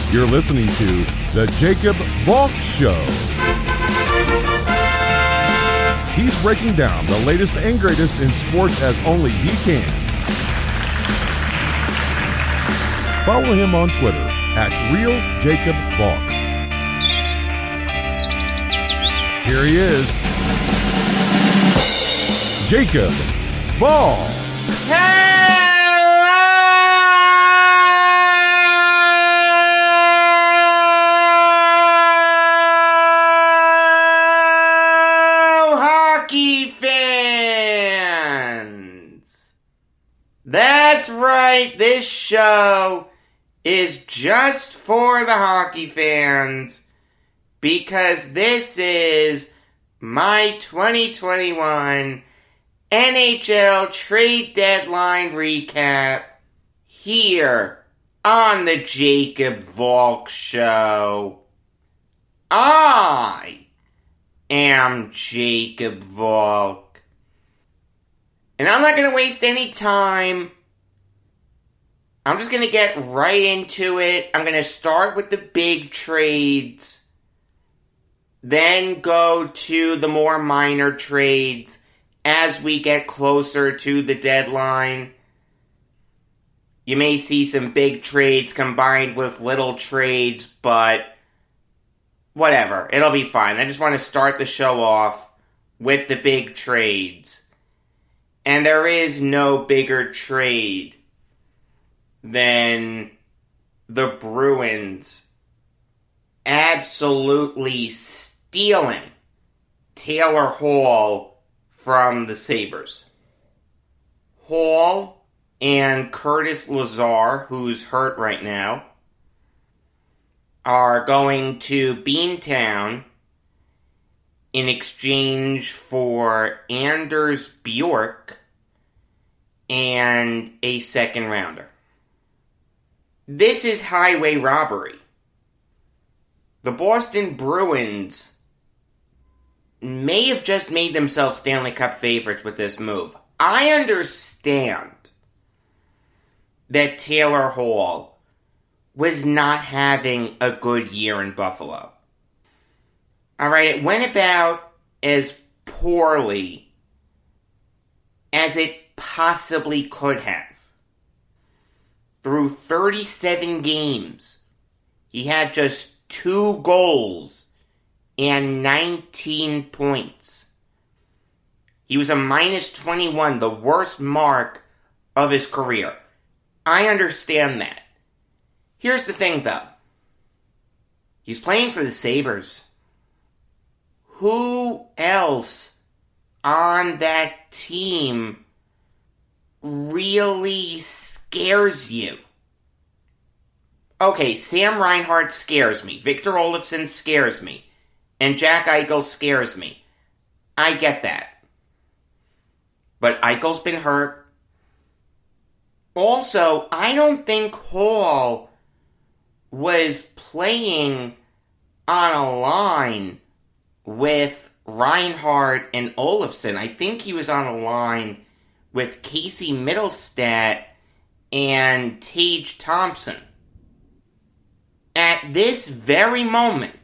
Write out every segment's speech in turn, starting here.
You're listening to The Jacob Valk Show. He's breaking down the latest and greatest in sports as only he can. Follow him on Twitter at RealJacobValk. Here he is, Jacob Valk. That's right, this show is just for the hockey fans because this is my 2021 NHL trade deadline recap here on the Jacob Valk Show. I am Jacob Valk. And I'm not going to waste any time. I'm just going to get right into it. I'm going to start with the big trades. Then go to the more minor trades as we get closer to the deadline. You may see some big trades combined with little trades, but whatever. It'll be fine. I just want to start the show off with the big trades. And there is no bigger trade than the Bruins absolutely stealing Taylor Hall from the Sabres. Hall and Curtis Lazar, who's hurt right now, are going to Beantown in exchange for Anders Bjork and a second rounder. This is highway robbery. The Boston Bruins may have just made themselves Stanley Cup favorites with this move. I understand that Taylor Hall was not having a good year in Buffalo. Alright, it went about as poorly as it possibly could have. Through 37 games, he had just 2 goals and 19 points. He was a minus 21, the worst mark of his career. I understand that. Here's the thing, though. He's playing for the Sabres. Who else on that team really scares you? Okay, Sam Reinhart scares me. Victor Olofsson scares me. And Jack Eichel scares me. I get that. But Eichel's been hurt. Also, I don't think Hall was playing on a line with Reinhart and Olofsson. I think he was on a line with Casey Middlestat and Tage Thompson. At this very moment,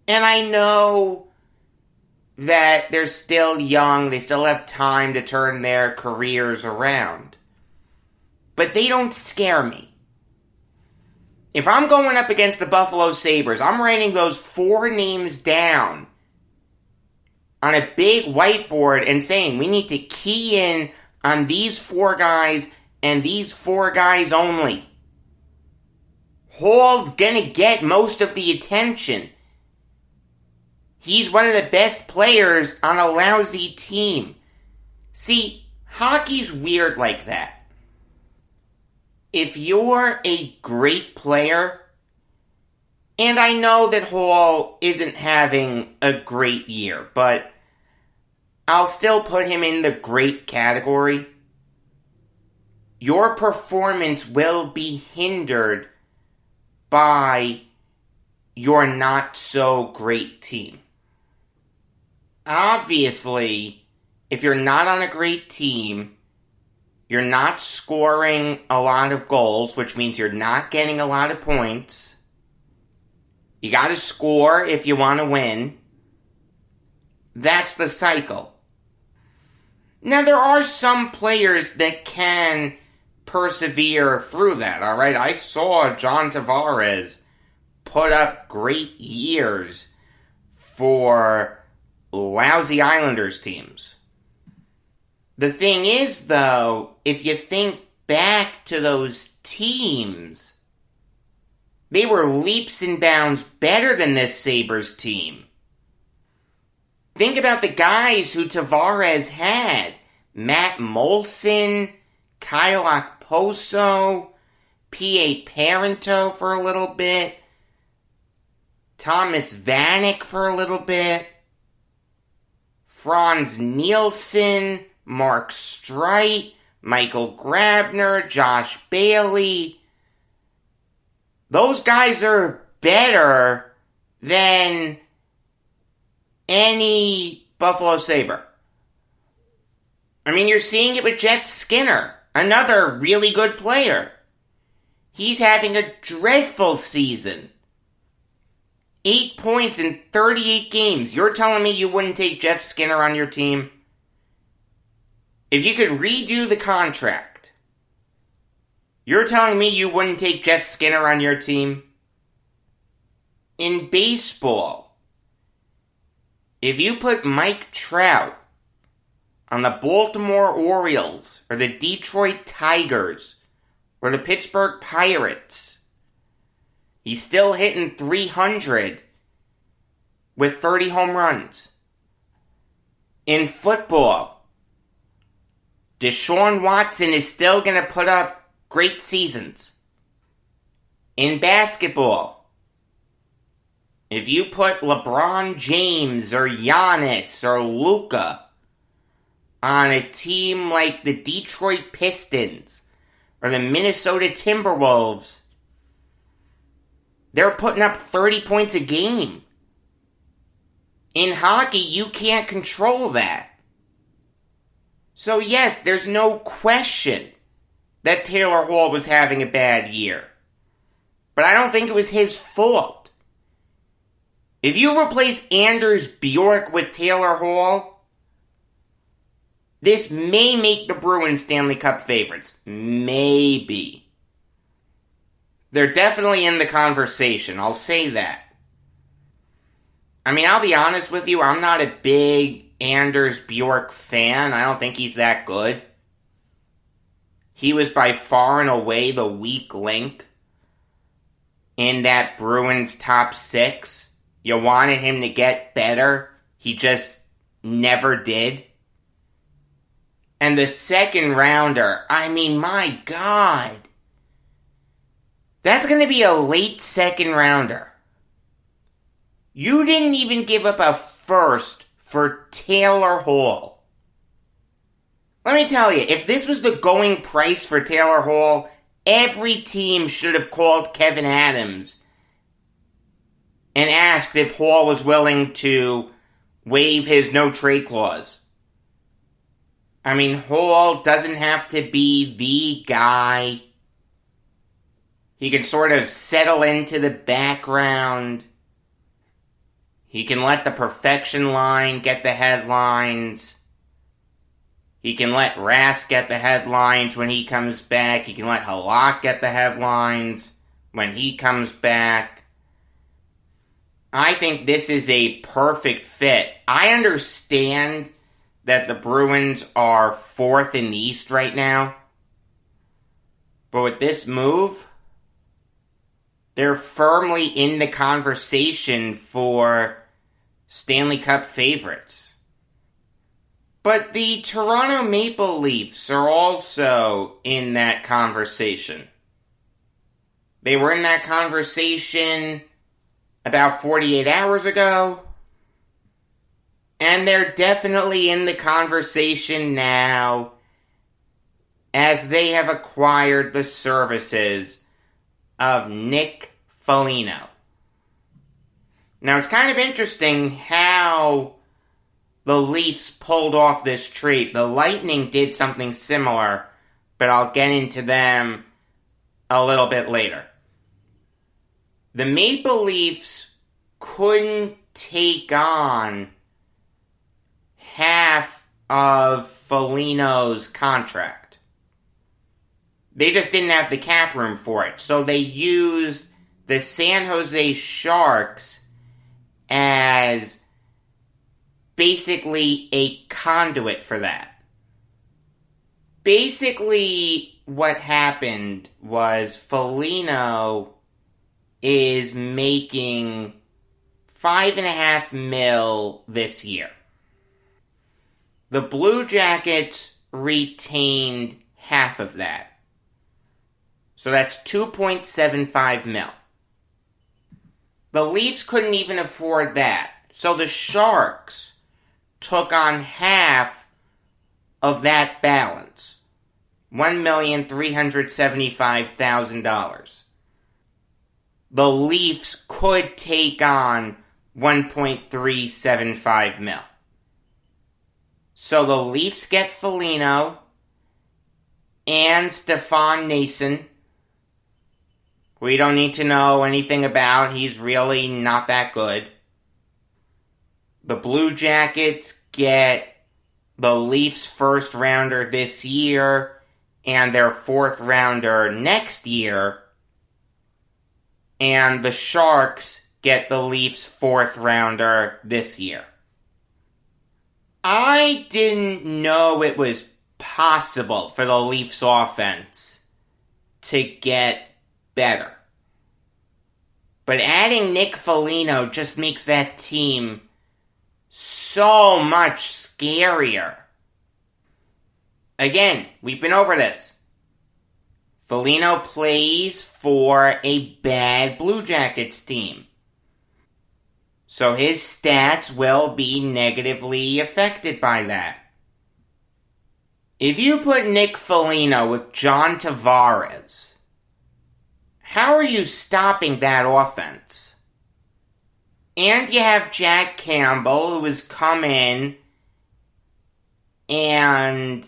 and I know that they're still young, they still have time to turn their careers around, but they don't scare me. If I'm going up against the Buffalo Sabres, I'm writing those 4 names down on a big whiteboard and saying we need to key in on these 4 guys and these 4 guys only. Hall's gonna get most of the attention. He's one of the best players on a lousy team. See, hockey's weird like that. If you're a great player, and I know that Hall isn't having a great year, but I'll still put him in the great category. Your performance will be hindered by your not so great team. Obviously, if you're not on a great team, you're not scoring a lot of goals, which means you're not getting a lot of points. You gotta score if you want to win. That's the cycle. Now, there are some players that can persevere through that, all right? I saw John Tavares put up great years for lousy Islanders teams. The thing is, though, if you think back to those teams, they were leaps and bounds better than this Sabres team. Think about the guys who Tavares had. Matt Molson, Kyle Okposo, P.A. Parento for a little bit, Thomas Vanek for a little bit, Franz Nielsen, Mark Streit, Michael Grabner, Josh Bailey. Those guys are better than any Buffalo Sabre. I mean, you're seeing it with Jeff Skinner, another really good player. He's having a dreadful season. 8 points in 38 games. You're telling me you wouldn't take Jeff Skinner on your team? If you could redo the contract, you're telling me you wouldn't take Jeff Skinner on your team? In baseball, if you put Mike Trout on the Baltimore Orioles, or the Detroit Tigers, or the Pittsburgh Pirates, he's still hitting .300 with 30 home runs. In football, Deshaun Watson is still going to put up great seasons. In basketball, if you put LeBron James or Jonas or Luka on a team like the Detroit Pistons or the Minnesota Timberwolves, they're putting up 30 points a game. In hockey, you can't control that. So yes, there's no question that Taylor Hall was having a bad year. But I don't think it was his fault. If you replace Anders Bjork with Taylor Hall, this may make the Bruins Stanley Cup favorites. Maybe. They're definitely in the conversation, I'll say that. I mean, I'll be honest with you, I'm not a big Anders Bjork fan. I don't think he's that good. He was by far and away the weak link in that Bruins top six. You wanted him to get better. He just never did. And the second rounder, I mean, my God. That's going to be a late second rounder. You didn't even give up a first for Taylor Hall. Let me tell you, if this was the going price for Taylor Hall, every team should have called Kevin Adams and asked if Hall was willing to waive his no-trade clause. I mean, Hall doesn't have to be the guy. He can sort of settle into the background. He can let the perfection line get the headlines. He can let Rask get the headlines when he comes back. He can let Halak get the headlines when he comes back. I think this is a perfect fit. I understand that the Bruins are fourth in the East right now. But with this move, they're firmly in the conversation for Stanley Cup favorites. But the Toronto Maple Leafs are also in that conversation. They were in that conversation about 48 hours ago. And they're definitely in the conversation now as they have acquired the services of Nick Foligno. Now, it's kind of interesting how the Leafs pulled off this trade. The Lightning did something similar, but I'll get into them a little bit later. The Maple Leafs couldn't take on half of Foligno's contract. They just didn't have the cap room for it. So they used the San Jose Sharks as basically a conduit for that. Basically, what happened was Foligno is making $5.5 million this year. The Blue Jackets retained half of that. So that's $2.75 million. The Leafs couldn't even afford that. So the Sharks took on half of that balance. $1,375,000. The Leafs could take on $1.375 million. So the Leafs get Foligno and Stefan Noesen. We don't need to know anything about. He's really not that good. The Blue Jackets get the Leafs' first rounder this year and their fourth rounder next year. And the Sharks get the Leafs' fourth rounder this year. I didn't know it was possible for the Leafs offense to get better. But adding Nick Foligno just makes that team so much scarier. Again, we've been over this. Foligno plays for a bad Blue Jackets team. So his stats will be negatively affected by that. If you put Nick Foligno with John Tavares, how are you stopping that offense? And you have Jack Campbell, who has come in, and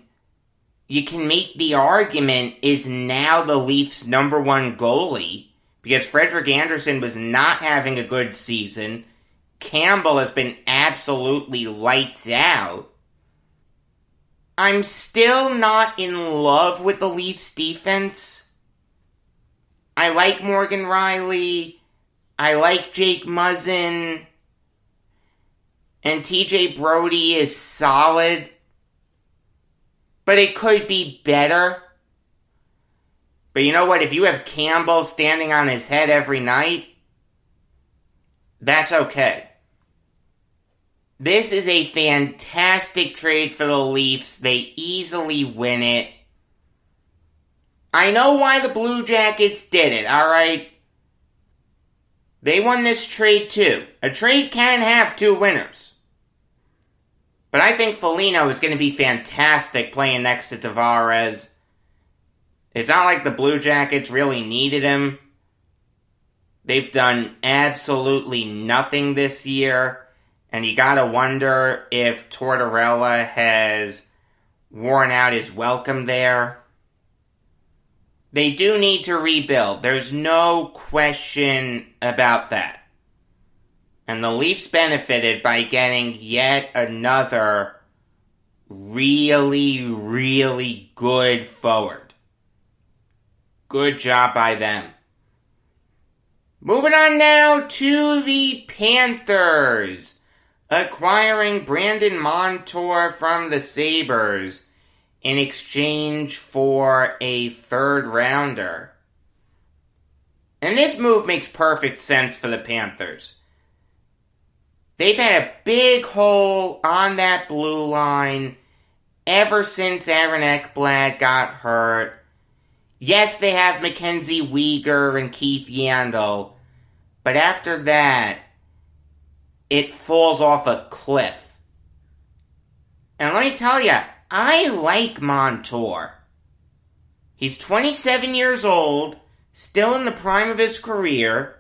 you can make the argument is now the Leafs' number one goalie, because Frederik Andersen was not having a good season. Campbell has been absolutely lights out. I'm still not in love with the Leafs' defense. I like Morgan Rielly. I like Jake Muzzin. And TJ Brody is solid. But it could be better. But you know what? If you have Campbell standing on his head every night, that's okay. This is a fantastic trade for the Leafs. They easily win it. I know why the Blue Jackets did it, alright? They won this trade too. A trade can have two winners. But I think Foligno is going to be fantastic playing next to Tavares. It's not like the Blue Jackets really needed him. They've done absolutely nothing this year. And you gotta wonder if Tortorella has worn out his welcome there. They do need to rebuild. There's no question about that. And the Leafs benefited by getting yet another really, really good forward. Good job by them. Moving on now to the Panthers. Acquiring Brandon Montour from the Sabres in exchange for a third rounder. And this move makes perfect sense for the Panthers. They've had a big hole on that blue line ever since Aaron Ekblad got hurt. Yes, they have Mackenzie Weegar and Keith Yandel, but after that, it falls off a cliff. And let me tell you, I like Montour. He's 27 years old, still in the prime of his career.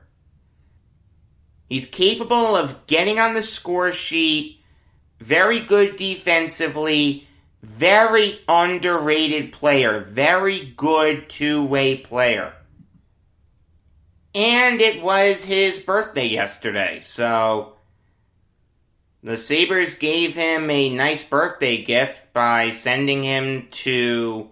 He's capable of getting on the score sheet, very good defensively, very underrated player, very good two-way player. And it was his birthday yesterday, so the Sabres gave him a nice birthday gift by sending him to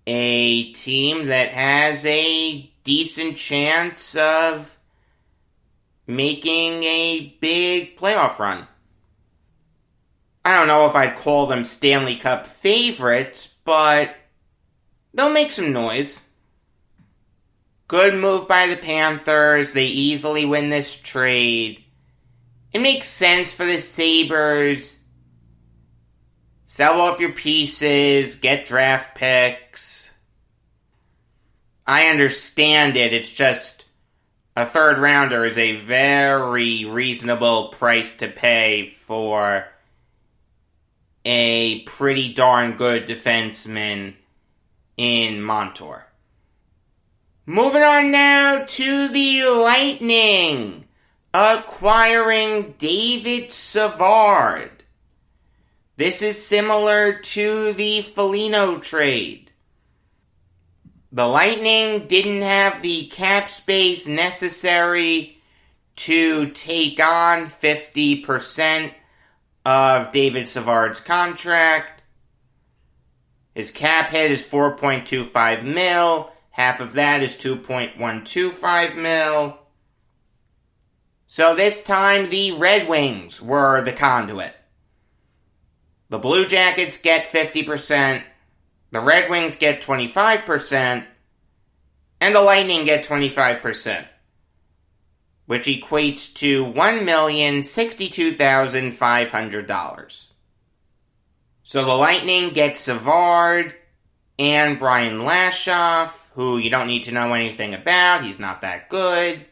a team that has a decent chance of making a big playoff run. I don't know if I'd call them Stanley Cup favorites, but they'll make some noise. Good move by the Panthers. They easily win this trade. It makes sense for the Sabres. Sell off your pieces, get draft picks. I understand it. It's just a third rounder is a very reasonable price to pay for a pretty darn good defenseman in Montour. Moving on now to the Lightning, acquiring David Savard. This is similar to the Foligno trade. The Lightning didn't have the cap space necessary to take on 50% of David Savard's contract. His cap hit is $4.25 million. Half of that is $2.125 million. So this time the Red Wings were the conduit. The Blue Jackets get 50%, the Red Wings get 25%, and the Lightning get 25%, which equates to $1,062,500. So the Lightning get Savard and Brian Lashoff, who you don't need to know anything about. He's not that good.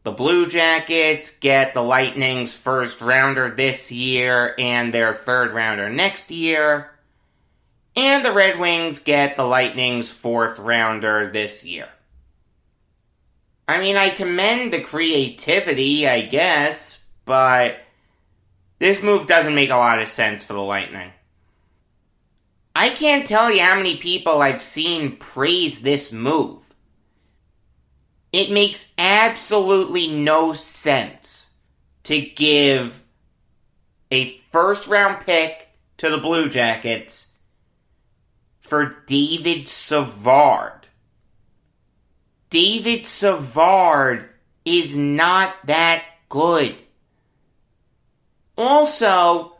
The Blue Jackets get the Lightning's first rounder this year and their third rounder next year. And the Red Wings get the Lightning's fourth rounder this year. I mean, I commend the creativity, I guess, but this move doesn't make a lot of sense for the Lightning. I can't tell you how many people I've seen praise this move. It makes absolutely no sense to give a first-round pick to the Blue Jackets for David Savard. David Savard is not that good. Also,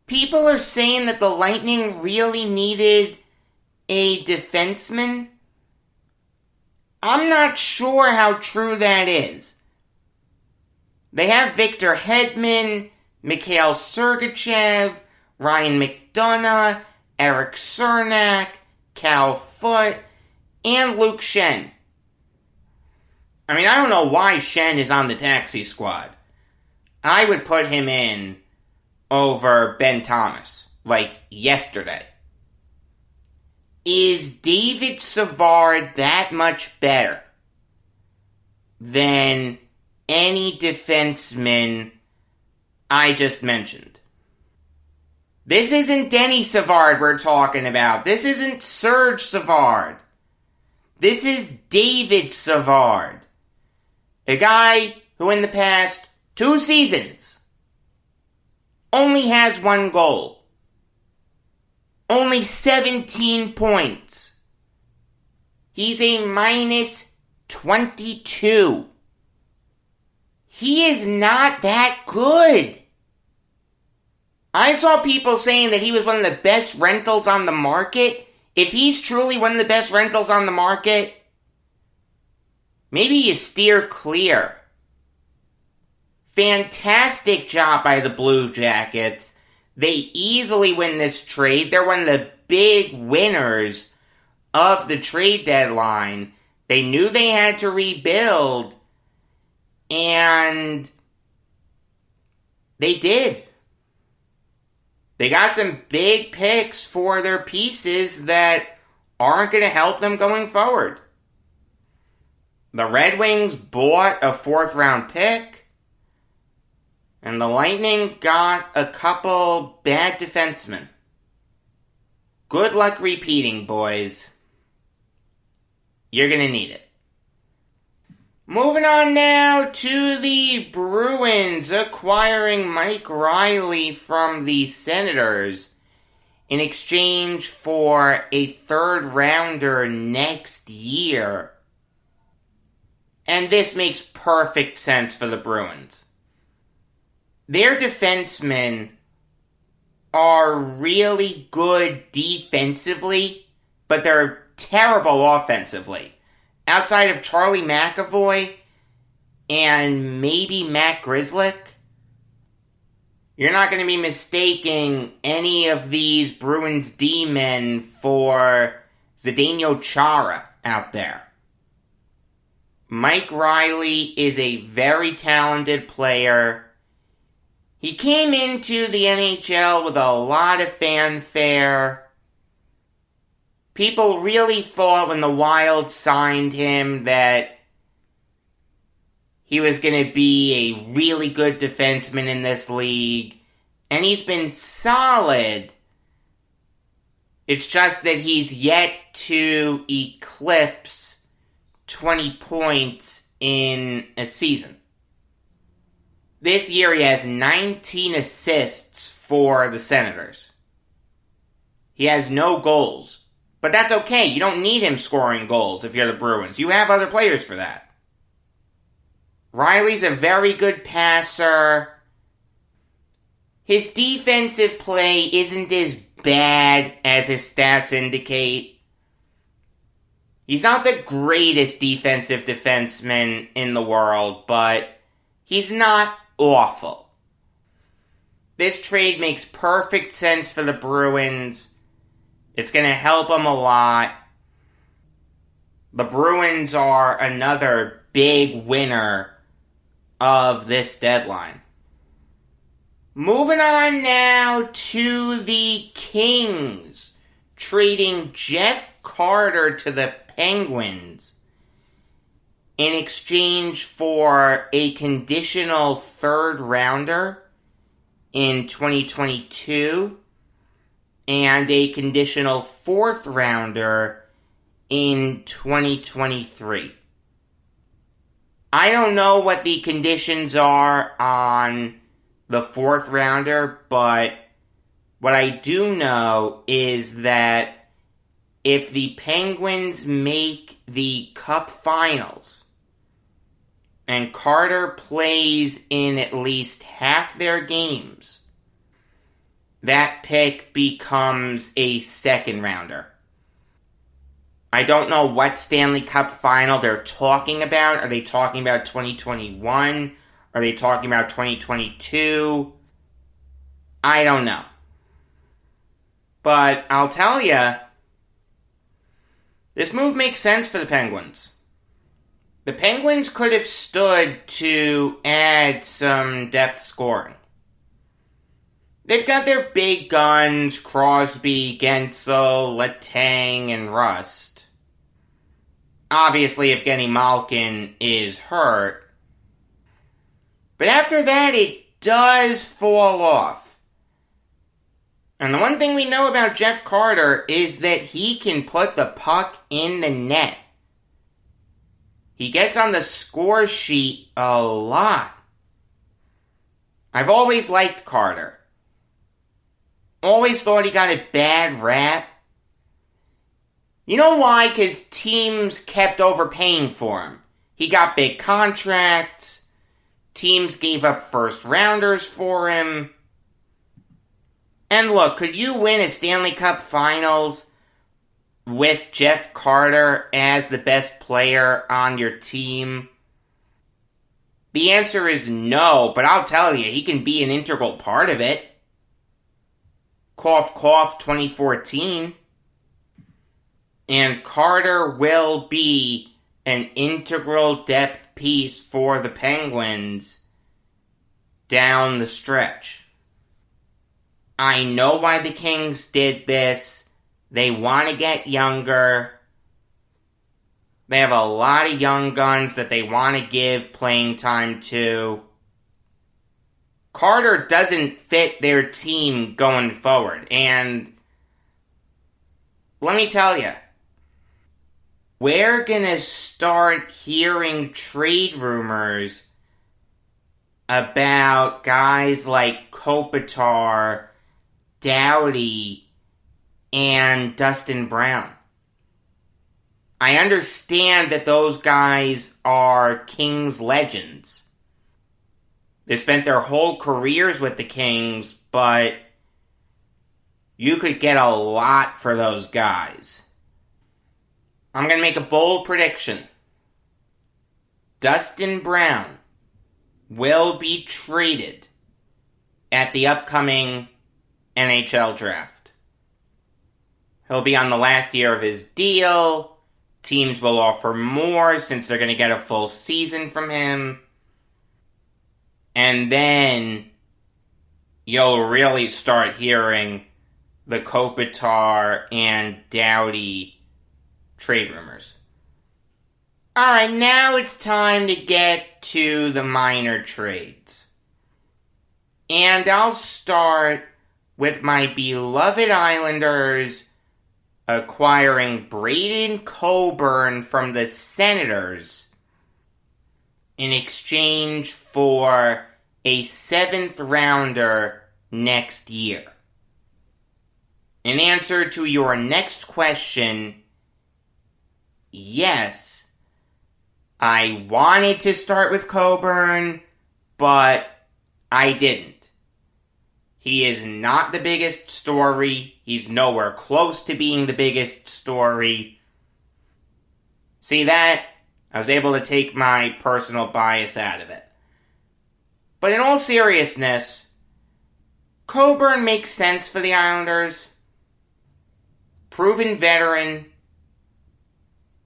people are saying that the Lightning really needed a defenseman. I'm not sure how true that is. They have Victor Hedman, Mikhail Sergachev, Ryan McDonough, Eric Cernak, Cal Foote, and Luke Schenn. I mean, I don't know why Schenn is on the taxi squad. I would put him in over Ben Thomas, like yesterday. Is David Savard that much better than any defenseman I just mentioned? This isn't Denny Savard we're talking about. This isn't Serge Savard. This is David Savard. A guy who in the past 2 seasons only has 1 goal. Only 17 points. He's a minus 22. He is not that good. I saw people saying that he was one of the best rentals on the market. If he's truly one of the best rentals on the market, maybe you steer clear. Fantastic job by the Blue Jackets. They easily win this trade. They're one of the big winners of the trade deadline. They knew they had to rebuild, and they did. They got some big picks for their pieces that aren't going to help them going forward. The Red Wings bought a 4th-round pick. And the Lightning got a couple bad defensemen. Good luck repeating, boys. You're going to need it. Moving on now to the Bruins acquiring Mike Riley from the Senators in exchange for a third-rounder next year. And this makes perfect sense for the Bruins. Their defensemen are really good defensively, but they're terrible offensively. Outside of Charlie McAvoy and maybe Matt Grzelcyk, you're not going to be mistaking any of these Bruins D-men for Zdeno Chara out there. Mike Riley is a very talented player. He came into the NHL with a lot of fanfare. People really thought when the Wild signed him that he was going to be a really good defenseman in this league. And he's been solid. It's just that he's yet to eclipse 20 points in a season. This year he has 19 assists for the Senators. He has no goals. But that's okay. You don't need him scoring goals if you're the Bruins. You have other players for that. Riley's a very good passer. His defensive play isn't as bad as his stats indicate. He's not the greatest defensive defenseman in the world, but he's not awful. This trade makes perfect sense for the Bruins. It's going to help them a lot. The Bruins are another big winner of this deadline. Moving on now to the Kings, trading Jeff Carter to the Penguins in exchange for a conditional third rounder in 2022 and a conditional fourth rounder in 2023. I don't know what the conditions are on the fourth rounder, but what I do know is that if the Penguins make the Cup Finals and Carter plays in at least half their games, that pick becomes a second rounder. I don't know what Stanley Cup final they're talking about. Are they talking about 2021? Are they talking about 2022? I don't know. But I'll tell you, this move makes sense for the Penguins. The Penguins could have stood to add some depth scoring. They've got their big guns, Crosby, Gensel, Letang, and Rust. Obviously, if Evgeny Malkin is hurt. But after that, it does fall off. And the one thing we know about Jeff Carter is that he can put the puck in the net. He gets on the score sheet a lot. I've always liked Carter. Always thought he got a bad rap. You know why? Because teams kept overpaying for him. He got big contracts. Teams gave up first rounders for him. And look, could you win a Stanley Cup Finals with Jeff Carter as the best player on your team? The answer is no, but I'll tell you, he can be an integral part of it. Cough, cough, 2014. And Carter will be an integral depth piece for the Penguins down the stretch. I know why the Kings did this. They want to get younger. They have a lot of young guns that they want to give playing time to. Carter doesn't fit their team going forward. And let me tell you, we're gonna start hearing trade rumors about guys like Kopitar, Doughty, and Dustin Brown. I understand that those guys are Kings legends. They spent their whole careers with the Kings, but you could get a lot for those guys. I'm going to make a bold prediction. Dustin Brown will be traded at the upcoming NHL draft. He'll be on the last year of his deal. Teams will offer more since they're going to get a full season from him. And then you'll really start hearing the Kopitar and Doughty trade rumors. Alright, now it's time to get to the minor trades. And I'll start with my beloved Islanders acquiring Braden Coburn from the Senators in exchange for a 7th rounder next year. In answer to your next question, yes, I wanted to start with Coburn, but I didn't. He is not the biggest story. He's nowhere close to being the biggest story. See that? I was able to take my personal bias out of it. But in all seriousness, Coburn makes sense for the Islanders. Proven veteran.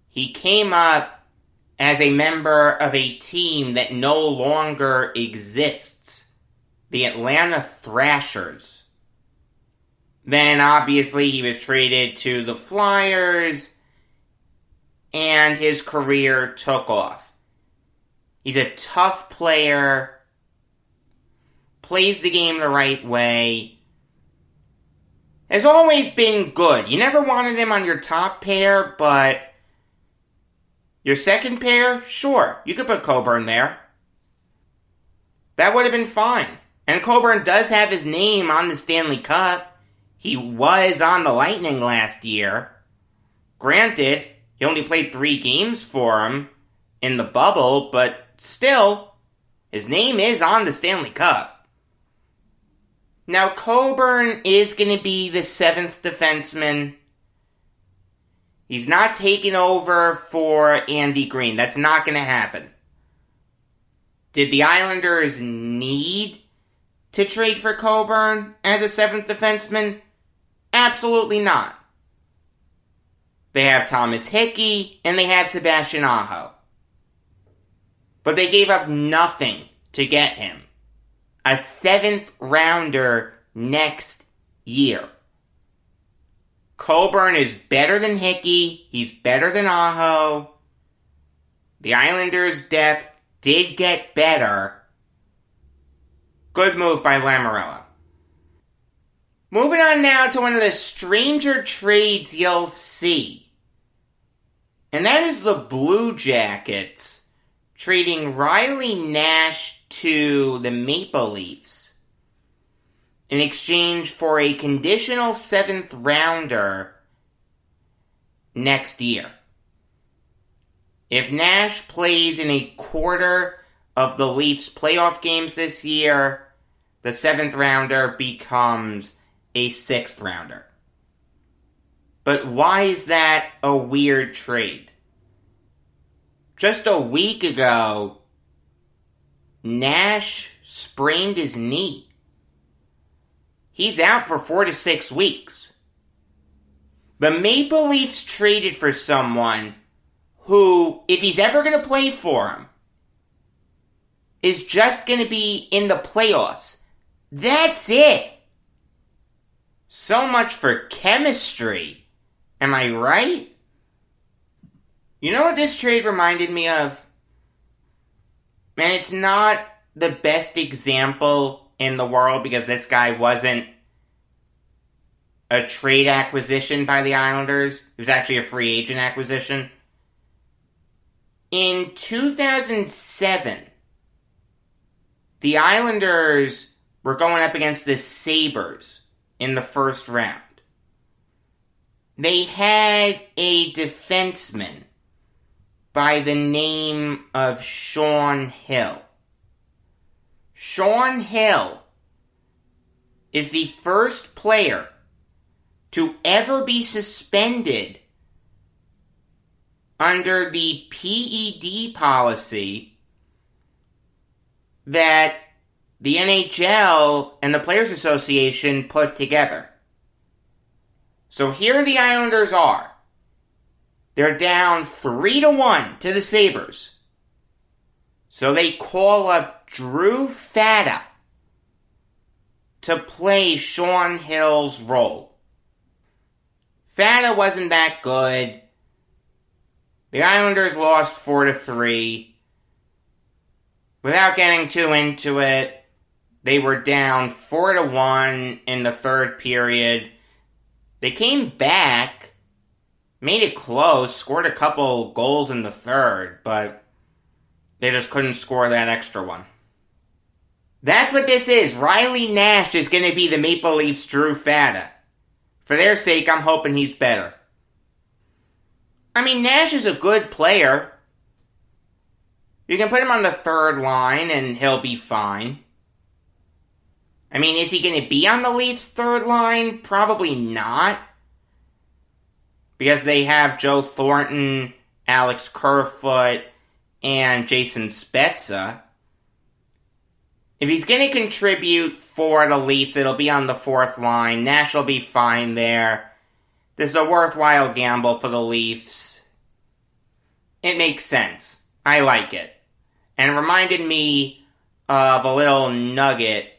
He came up as a member of a team that no longer exists. The Atlanta Thrashers. Then obviously he was traded to the Flyers, and his career took off. He's a tough player, plays the game the right way, has always been good. You never wanted him on your top pair, but your second pair, sure, you could put Coburn there. That would have been fine. And Coburn does have his name on the Stanley Cup. He was on the Lightning last year. Granted, he only played 3 games for him in the bubble, but still, his name is on the Stanley Cup. Now, Coburn is going to be the 7th defenseman. He's not taking over for Andy Green. That's not going to happen. Did the Islanders need to trade for Coburn as a 7th defenseman? Absolutely not. They have Thomas Hickey and they have Sebastian Aho. But they gave up nothing to get him. A 7th rounder next year. Coburn is better than Hickey. He's better than Aho. The Islanders' depth did get better. Good move by Lamoriello. Moving on now to one of the stranger trades you'll see. And that is the Blue Jackets trading Riley Nash to the Maple Leafs in exchange for a conditional 7th rounder next year. If Nash plays in a quarter of the Leafs playoff games this year, the 7th rounder becomes a 6th rounder. But why is that a weird trade? Just a week ago, Nash sprained his knee. He's out for 4 to 6 weeks. The Maple Leafs traded for someone who, if he's ever going to play for him, is just going to be in the playoffs. That's it. So much for chemistry. Am I right? You know what this trade reminded me of? Man, it's not the best example in the world because this guy wasn't a trade acquisition by the Islanders. It was actually a free agent acquisition. In 2007, the Islanders were going up against the Sabres in the first round. They had a defenseman by the name of Sean Hill. Sean Hill is the first player to ever be suspended under the PED policy that the NHL and the Players Association put together. So here the Islanders are. They're down 3-1 to the Sabres. So they call up Drew Fata to play Sean Hill's role. Fata wasn't that good. The Islanders lost 4-3. Without getting too into it, they were down 4-1 in the third period. They came back, made it close, scored a couple goals in the third, but they just couldn't score that extra one. That's what this is. Riley Nash is going to be the Maple Leafs' Drew Fata. For their sake, I'm hoping he's better. I mean, Nash is a good player. You can put him on the third line and he'll be fine. I mean, is he going to be on the Leafs' third line? Probably not. Because they have Joe Thornton, Alex Kerfoot, and Jason Spezza. If he's going to contribute for the Leafs, it'll be on the fourth line. Nash will be fine there. This is a worthwhile gamble for the Leafs. It makes sense. I like it. And it reminded me of a little nugget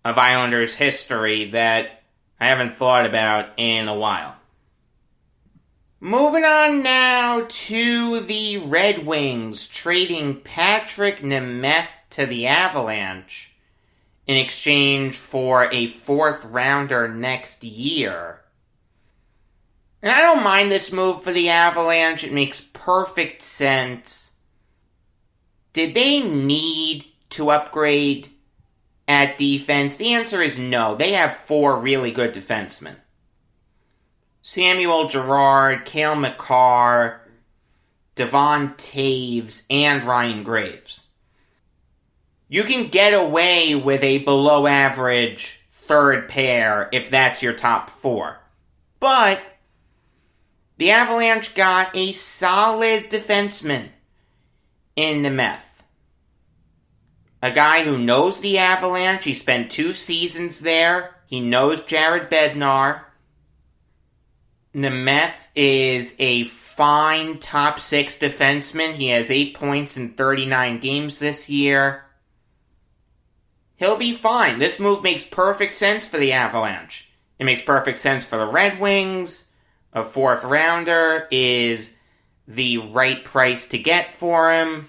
of Islanders history that I haven't thought about in a while. Moving on now to the Red Wings trading Patrick Nemeth to the Avalanche in exchange for a fourth rounder next year. And I don't mind this move for the Avalanche. It makes perfect sense. Did they need to upgrade at defense? The answer is no. They have 4 really good defensemen. Samuel Girard, Cale Makar, Devon Taves, and Ryan Graves. You can get away with a below-average third pair if that's your top 4. But the Avalanche got a solid defenseman in Nemeth. A guy who knows the Avalanche. He spent 2 seasons there. He knows Jared Bednar. Nemeth is a fine top 6 defenseman. He has 8 points in 39 games this year. He'll be fine. This move makes perfect sense for the Avalanche. It makes perfect sense for the Red Wings. A fourth rounder is the right price to get for him.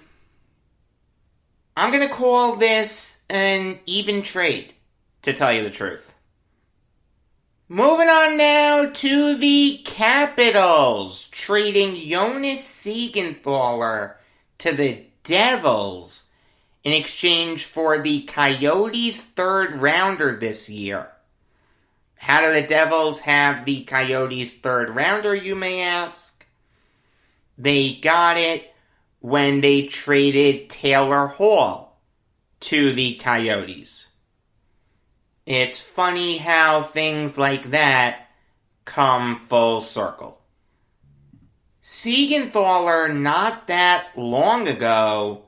I'm going to call this an even trade, to tell you the truth. Moving on now to the Capitals, trading Jonas Siegenthaler to the Devils in exchange for the Coyotes' third rounder this year. How do the Devils have the Coyotes' third rounder, you may ask? They got it when they traded Taylor Hall to the Coyotes. It's funny how things like that come full circle. Siegenthaler, not that long ago,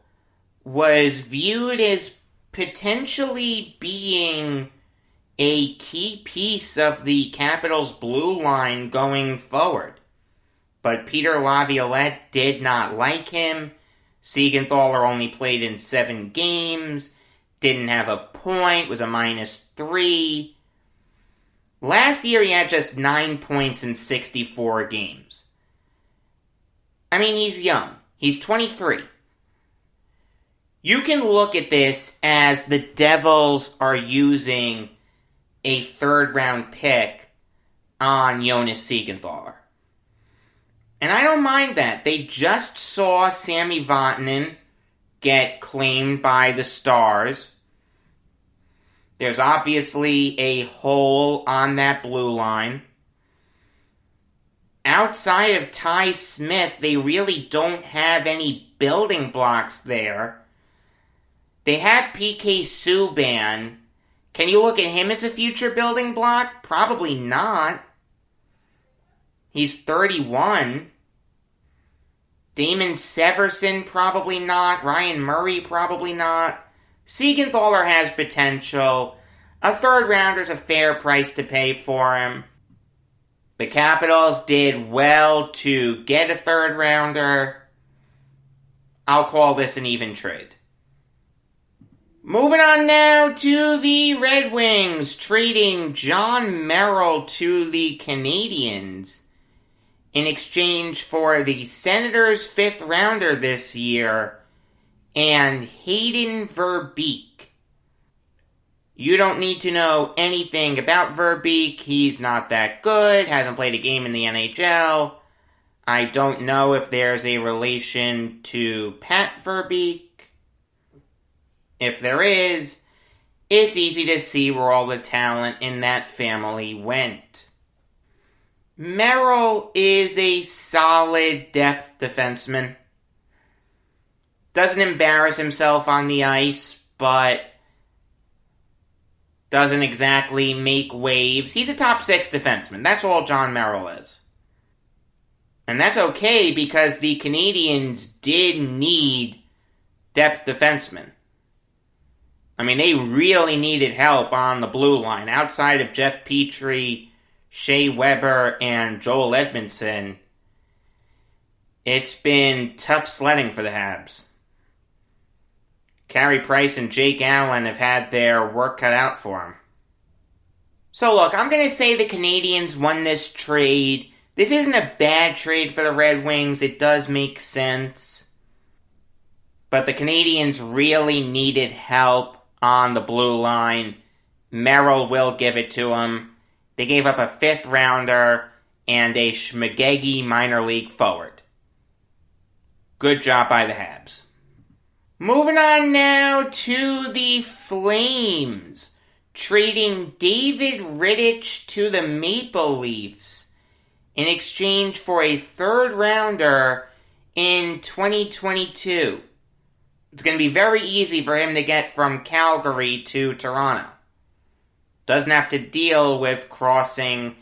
was viewed as potentially being a key piece of the Capitals' blue line going forward. But Peter Laviolette did not like him. Siegenthaler only played in 7 games, didn't have a point, was a -3. Last year he had just 9 points in 64 games. I mean, he's young. He's 23. You can look at this as the Devils are using a third-round pick on Jonas Siegenthaler. And I don't mind that. They just saw Sami Vatanen get claimed by the Stars. There's obviously a hole on that blue line. Outside of Ty Smith, they really don't have any building blocks there. They have PK Subban. Can you look at him as a future building block? Probably not. He's 31. Damon Severson, probably not. Ryan Murray, probably not. Siegenthaler has potential. A third rounder's a fair price to pay for him. The Capitals did well to get a third rounder. I'll call this an even trade. Moving on now to the Red Wings, trading John Merrill to the Canadiens in exchange for the Senators' fifth rounder this year and Hayden Verbeek. You don't need to know anything about Verbeek. He's not that good, hasn't played a game in the NHL. I don't know if there's a relation to Pat Verbeek. If there is, it's easy to see where all the talent in that family went. Merrill is a solid depth defenseman. Doesn't embarrass himself on the ice, but doesn't exactly make waves. He's a top six defenseman. That's all John Merrill is. And that's okay because the Canadiens did need depth defensemen. I mean, they really needed help on the blue line. Outside of Jeff Petrie, Shea Weber, and Joel Edmondson, it's been tough sledding for the Habs. Carey Price and Jake Allen have had their work cut out for them. So look, I'm going to say the Canadiens won this trade. This isn't a bad trade for the Red Wings. It does make sense. But the Canadiens really needed help on the blue line. Merrill will give it to them. They gave up a fifth rounder and a Schmegegi minor league forward. Good job by the Habs. Moving on now to the Flames, trading David Riddich to the Maple Leafs in exchange for a third rounder in 2022. It's going to be very easy for him to get from Calgary to Toronto. Doesn't have to deal with crossing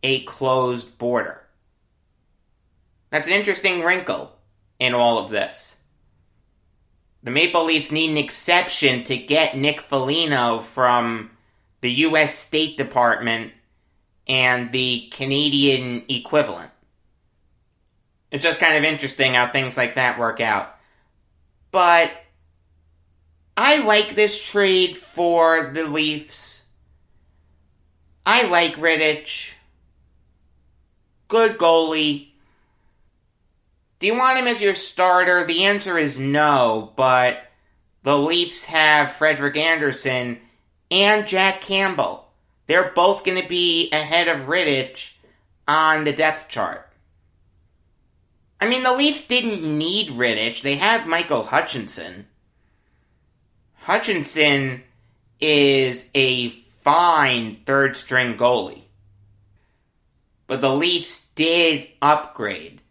a closed border. That's an interesting wrinkle in all of this. The Maple Leafs need an exception to get Nick Foligno from the U.S. State Department and the Canadian equivalent. It's just kind of interesting how things like that work out. But I like this trade for the Leafs. I like Riddich. Good goalie. Do you want him as your starter? The answer is no, but the Leafs have Frederik Andersen and Jack Campbell. They're both going to be ahead of Riddich on the depth chart. I mean, the Leafs didn't need Riddich. They have Michael Hutchinson. Hutchinson is a fine third-string goalie. But the Leafs did upgrade.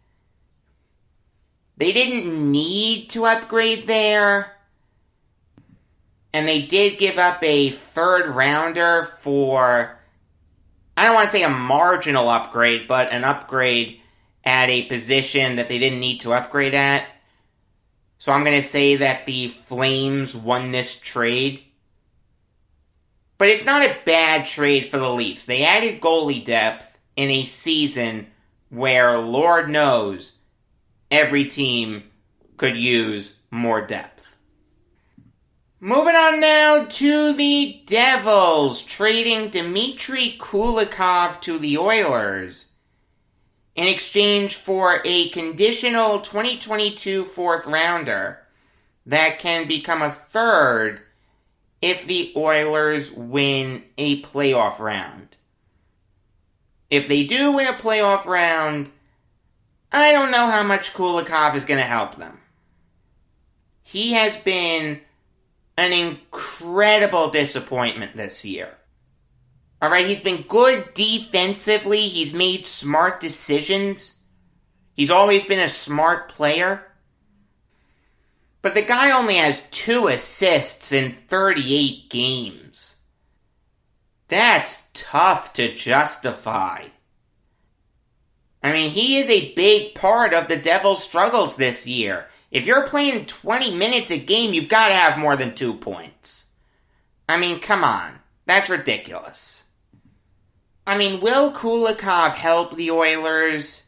They didn't need to upgrade there. And they did give up a third rounder for, I don't want to say a marginal upgrade, but an upgrade at a position that they didn't need to upgrade at. So I'm going to say that the Flames won this trade. But it's not a bad trade for the Leafs. They added goalie depth in a season where, Lord knows, every team could use more depth. Moving on now to the Devils, trading Dmitry Kulikov to the Oilers in exchange for a conditional 2022 fourth rounder that can become a third if the Oilers win a playoff round. If they do win a playoff round, I don't know how much Kulikov is going to help them. He has been an incredible disappointment this year. Alright, he's been good defensively. He's made smart decisions. He's always been a smart player. But the guy only has 2 assists in 38 games. That's tough to justify. I mean, he is a big part of the Devils' struggles this year. If you're playing 20 minutes a game, you've got to have more than 2 points. I mean, come on. That's ridiculous. I mean, will Kulikov help the Oilers?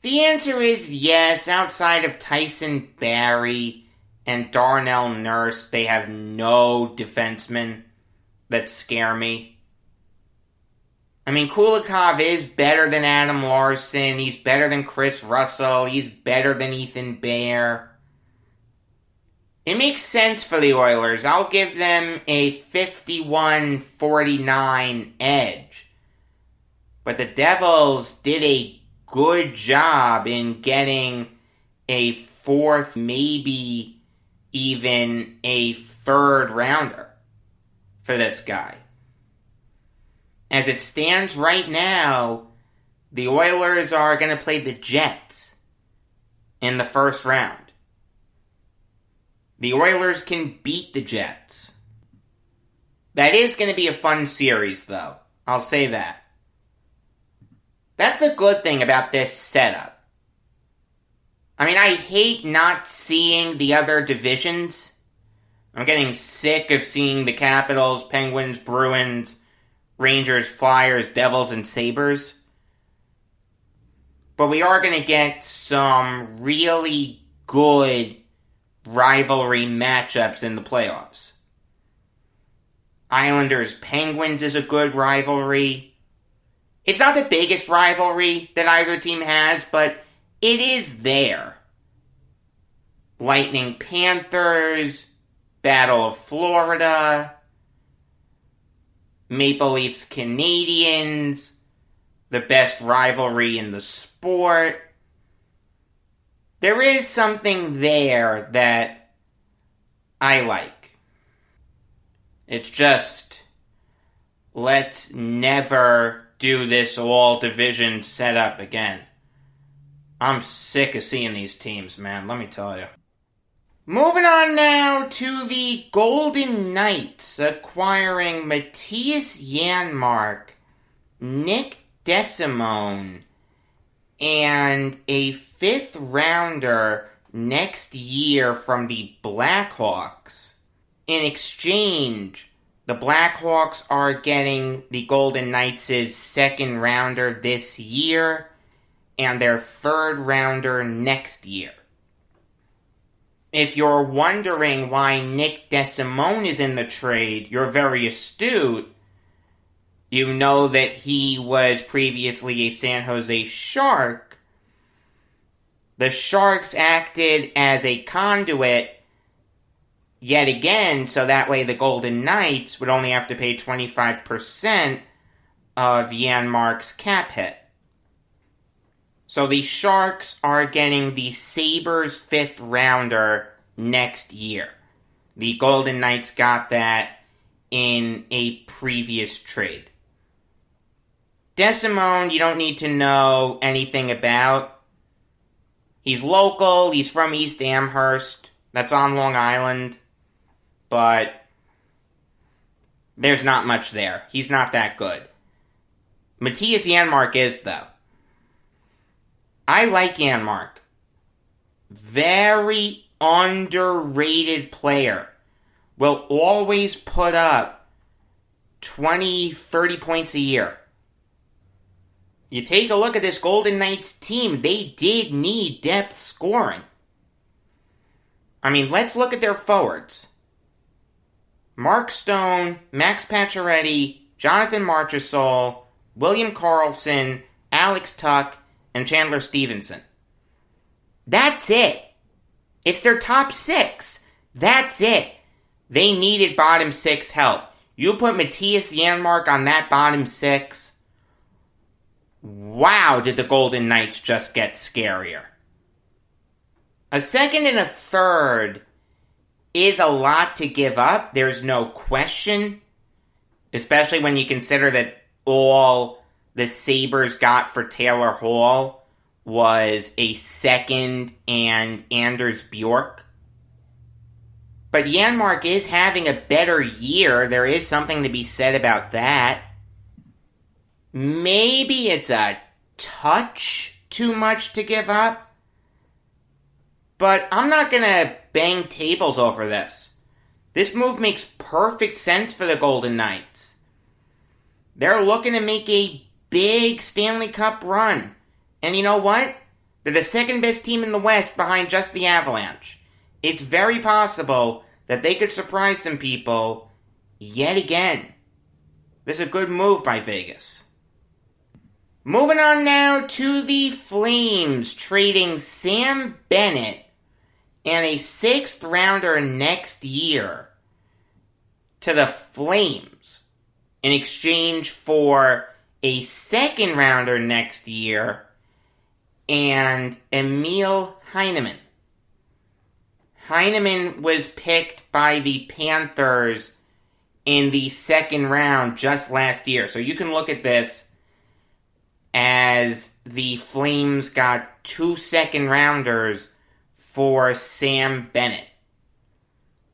The answer is yes. Outside of Tyson Barrie and Darnell Nurse, they have no defensemen that scare me. I mean, Kulikov is better than Adam Larson. He's better than Chris Russell. He's better than Ethan Bear. It makes sense for the Oilers. I'll give them a 51-49 edge. But the Devils did a good job in getting a 4th, maybe even a 3rd rounder for this guy. As it stands right now, the Oilers are going to play the Jets in the 1st round. The Oilers can beat the Jets. That is going to be a fun series, though. I'll say that. That's the good thing about this setup. I mean, I hate not seeing the other divisions. I'm getting sick of seeing the Capitals, Penguins, Bruins, Rangers, Flyers, Devils, and Sabres. But we are going to get some really good rivalry matchups in the playoffs. Islanders-Penguins is a good rivalry. It's not the biggest rivalry that either team has, but it is there. Lightning-Panthers, Battle of Florida, Maple Leafs Canadiens, the best rivalry in the sport. There is something there that I like. It's just, let's never do this all division setup again. I'm sick of seeing these teams, man, let me tell you. Moving on now to the Golden Knights acquiring Matthias Yanmark, Nick DeSimone, and a 5th rounder next year from the Blackhawks. In exchange, the Blackhawks are getting the Golden Knights' 2nd rounder this year and their 3rd rounder next year. If you're wondering why Nick DeSimone is in the trade, you're very astute. You know that he was previously a San Jose Shark. The Sharks acted as a conduit yet again, so that way the Golden Knights would only have to pay 25% of Yanmark's cap hit. So the Sharks are getting the Sabres 5th rounder next year. The Golden Knights got that in a previous trade. DeSimone, you don't need to know anything about. He's local, he's from East Amherst, that's on Long Island, but there's not much there. He's not that good. Matthias Yanmark is, though. I like Yanmark. Very underrated player. Will always put up 20, 30 points a year. You take a look at this Golden Knights team, they did need depth scoring. I mean, let's look at their forwards. Mark Stone, Max Pacioretty, Jonathan Marchessault, William Karlsson, Alex Tuck, and Chandler Stevenson. That's it. It's their top 6. That's it. They needed bottom 6 help. You put Matthias Yanmark on that bottom 6. wow, did the Golden Knights just get scarier. A second and a third is a lot to give up, there's no question. Especially when you consider that all the Sabres got for Taylor Hall was a second and Anders Bjork. But Yanmark is having a better year. There is something to be said about that. Maybe it's a touch too much to give up. But I'm not going to bang tables over this. This move makes perfect sense for the Golden Knights. They're looking to make a big Stanley Cup run. And you know what? They're the second best team in the West behind just the Avalanche. It's very possible that they could surprise some people yet again. This is a good move by Vegas. Moving on now to the Flames, trading Sam Bennett and a 6th rounder next year to the Flames in exchange for a 2nd rounder next year and Emil Heineman. Heineman was picked by the Panthers in the 2nd round just last year. So you can look at this as the Flames got 2 2nd rounders for Sam Bennett.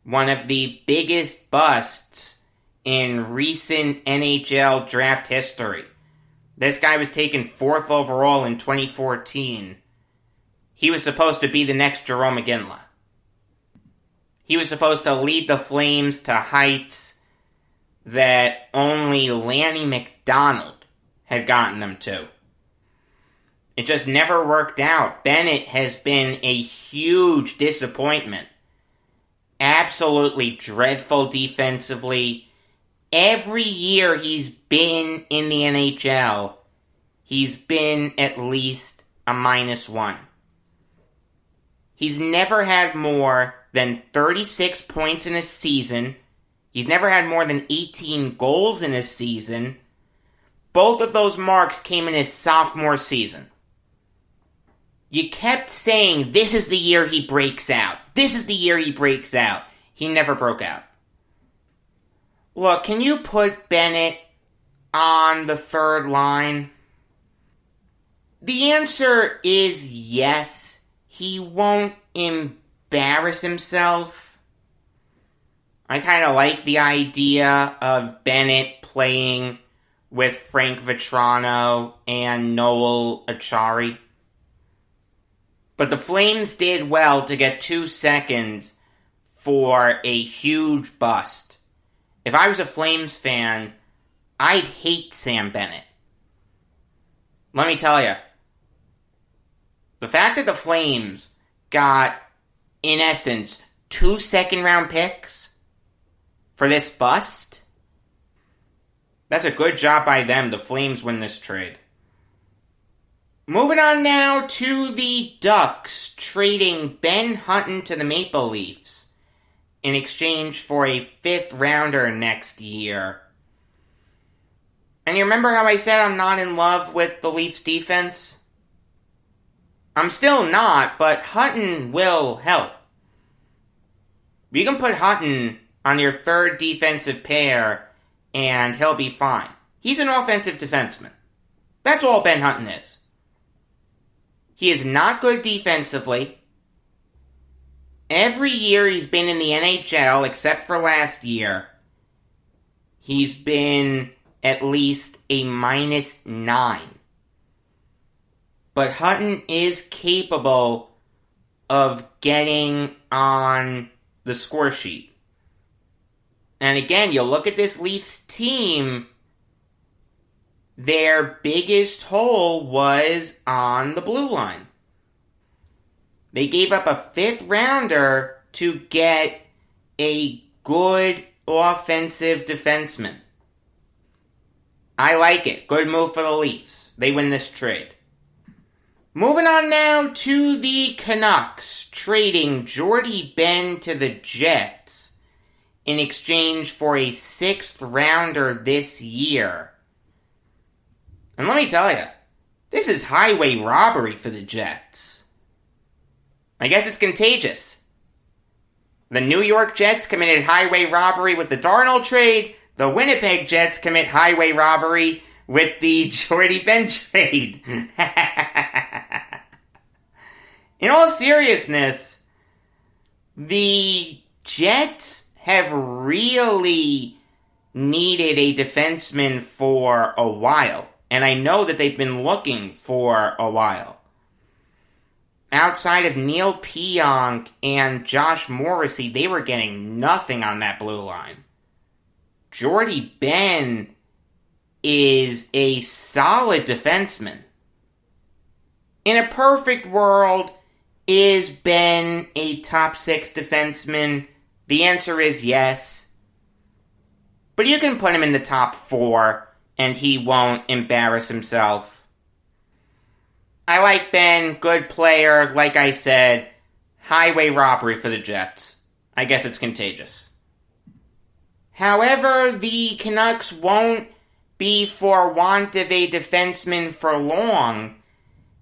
One of the biggest busts in recent NHL draft history. This guy was taken 4th overall in 2014. He was supposed to be the next Jarome Iginla. He was supposed to lead the Flames to heights that only Lanny McDonald had gotten them to. It just never worked out. Bennett has been a huge disappointment. Absolutely dreadful defensively. Every year he's been in the NHL, he's been at least a -1. He's never had more than 36 points in a season. He's never had more than 18 goals in a season. Both of those marks came in his sophomore season. You kept saying, this is the year he breaks out. This is the year he breaks out. He never broke out. Look, can you put Bennett on the 3rd line? The answer is yes. He won't embarrass himself. I kind of like the idea of Bennett playing with Frank Vetrano and Noel Acciari. But the Flames did well to get 2 seconds for a huge bust. If I was a Flames fan, I'd hate Sam Bennett. Let me tell you, the fact that the Flames got, in essence, 2 second-round picks for this bust, that's a good job by them. The Flames win this trade. Moving on now to the Ducks, trading Ben Hutton to the Maple Leafs in exchange for a 5th rounder next year. And you remember how I said I'm not in love with the Leafs defense? I'm still not, but Hutton will help. You can put Hutton on your 3rd defensive pair and he'll be fine. He's an offensive defenseman. That's all Ben Hutton is. He is not good defensively. Every year he's been in the NHL, except for last year, he's been at least a -9. But Hutton is capable of getting on the score sheet. And again, you look at this Leafs team, their biggest hole was on the blue line. They gave up a 5th rounder to get a good offensive defenseman. I like it. Good move for the Leafs. They win this trade. Moving on now to the Canucks, trading Jordy Ben to the Jets in exchange for a 6th rounder this year. And let me tell you, This is highway robbery for the Jets. I guess it's contagious. The New York Jets committed highway robbery with the Darnold trade. The Winnipeg Jets commit highway robbery with the Jordy Ben trade. In all seriousness, the Jets have really needed a defenseman for a while. And I know that they've been looking for a while. Outside of Neil Pionk and Josh Morrissey, they were getting nothing on that blue line. Jordy Ben is a solid defenseman. In a perfect world, is Ben a top 6 defenseman? The answer is yes. But you can put him in the top 4, and he won't embarrass himself. I like Ben, good player, like I said. Highway robbery for the Jets. I guess it's contagious. However, the Canucks won't be for want of a defenseman for long,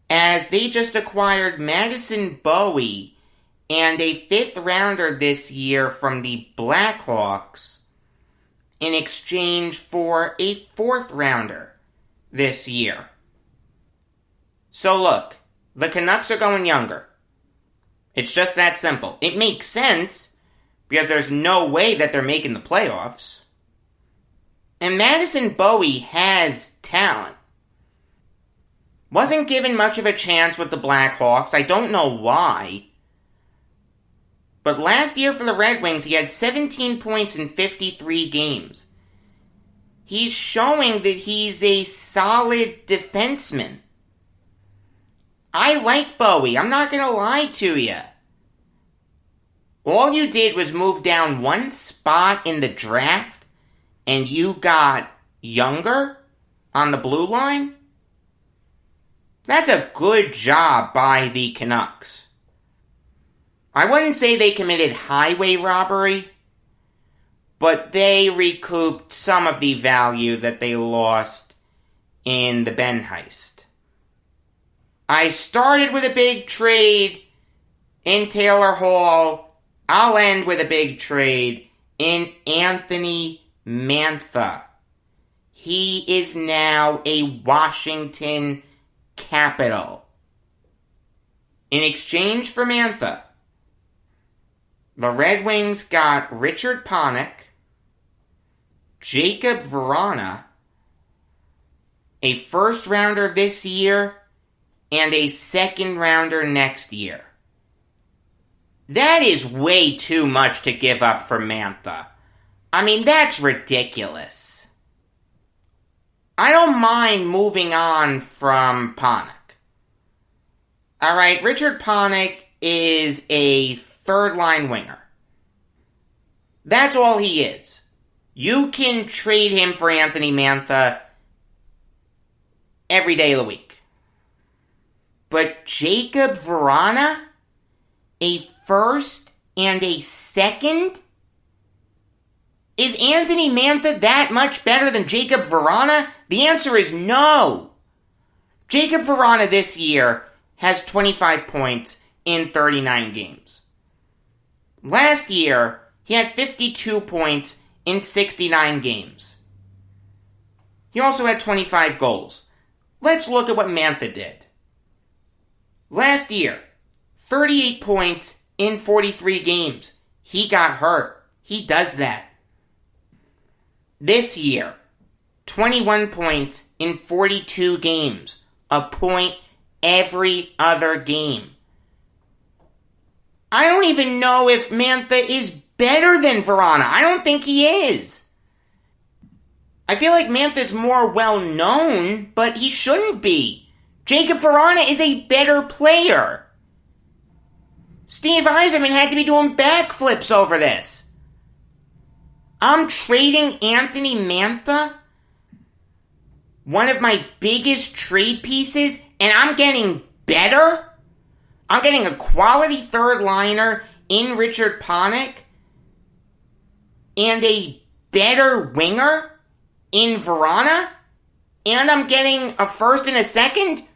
as they just acquired Madison Bowie and a 5th rounder this year from the Blackhawks in exchange for a 4th rounder this year. So look, the Canucks are going younger. It's just that simple. It makes sense, because there's no way that they're making the playoffs. And Madison Bowie has talent. Wasn't given much of a chance with the Blackhawks. I don't know why. But last year for the Red Wings, he had 17 points in 53 games. He's showing that he's a solid defenseman. I like Bowie. I'm not going to lie to you. All you did was move down one spot in the draft, and you got younger on the blue line? That's a good job by the Canucks. I wouldn't say they committed highway robbery, but they recouped some of the value that they lost in the Ben heist. I started with a big trade in Taylor Hall. I'll end with a big trade in Anthony Mantha. He is now a Washington Capital. In exchange for Mantha, the Red Wings got Richard Ponik, Jacob Vrana, a 1st rounder this year, and a 2nd rounder next year. That is way too much to give up for Mantha. I mean, that's ridiculous. I don't mind moving on from Ponik. Alright, Richard Ponik is a 3rd-line winger. That's all he is. You can trade him for Anthony Mantha every day of the week. But Jacob Vrana, a 1st and a 2nd? Is Anthony Mantha that much better than Jacob Vrana? The answer is no. Jacob Vrana this year has 25 points in 39 games. Last year, he had 52 points in 69 games. He also had 25 goals. Let's look at what Mantha did. Last year, 38 points in 43 games. He got hurt. He does that. This year, 21 points in 42 games. A point every other game. I don't even know if Mantha is better than Vrana. I don't think he is. I feel like Mantha's more well-known, but he shouldn't be. Jacob Vrana is a better player. Steve Yzerman had to be doing backflips over this. I'm trading Anthony Mantha, one of my biggest trade pieces, and I'm getting better? I'm getting a quality 3rd liner in Richard Ponik and a better winger in Vrana? And I'm getting a 1st and a 2nd?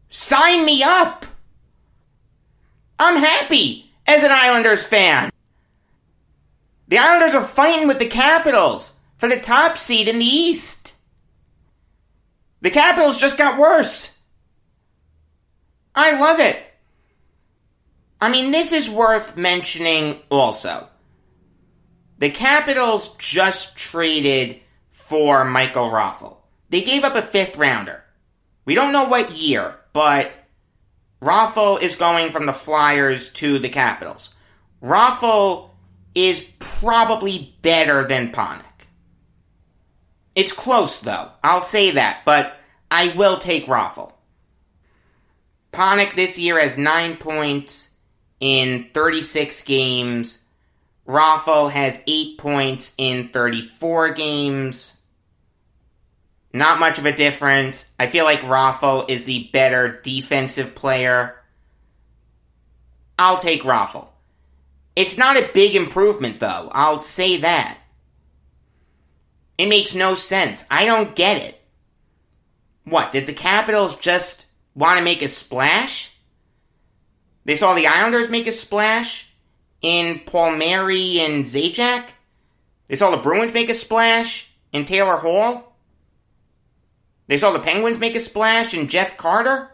Sign me up! I'm happy as an Islanders fan. The Islanders are fighting with the Capitals for the top seed in the East. The Capitals just got worse. I love it. I mean, this is worth mentioning also. The Capitals just traded for Michael Raffl. They gave up a 5th rounder. We don't know what year, but Raffl is going from the Flyers to the Capitals. Raffl is probably better than Ponik. It's close, though. I'll say that, but I will take Raffl. Ponik this year has 9 points in 36 games. Raffl has 8 points in 34 games. Not much of a difference. I feel like Raffl is the better defensive player. I'll take Raffl. It's not a big improvement, though. I'll say that. It makes no sense. I don't get it. What, did the Capitals just want to make a splash? They saw the Islanders make a splash in Palmieri and Zajac? They saw the Bruins make a splash in Taylor Hall? They saw the Penguins make a splash in Jeff Carter?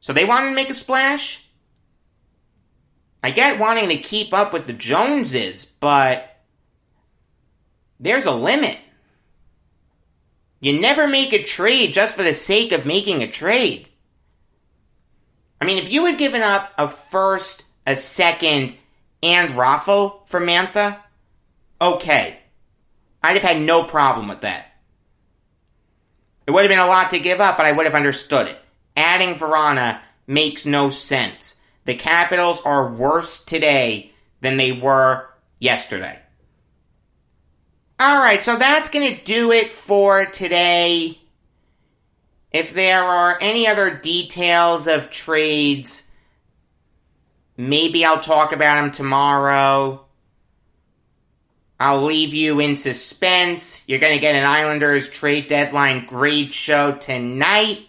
So they wanted to make a splash? I get wanting to keep up with the Joneses, but there's a limit. You never make a trade just for the sake of making a trade. I mean, if you had given up a first, a second, and Raffl for Mantha, okay. I'd have had no problem with that. It would have been a lot to give up, but I would have understood it. Adding Vrana makes no sense. The Capitals are worse today than they were yesterday. Alright, so that's going to do it for today. If there are any other details of trades, maybe I'll talk about them tomorrow. I'll leave you in suspense. You're going to get an Islanders trade deadline grade show tonight.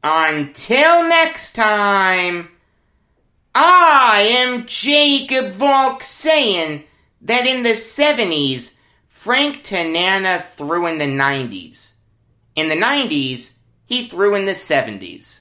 Until next time, I am Jacob Valk saying that in the 70s, Frank Tanana threw in the 90s. In the 90s, he threw in the 70s.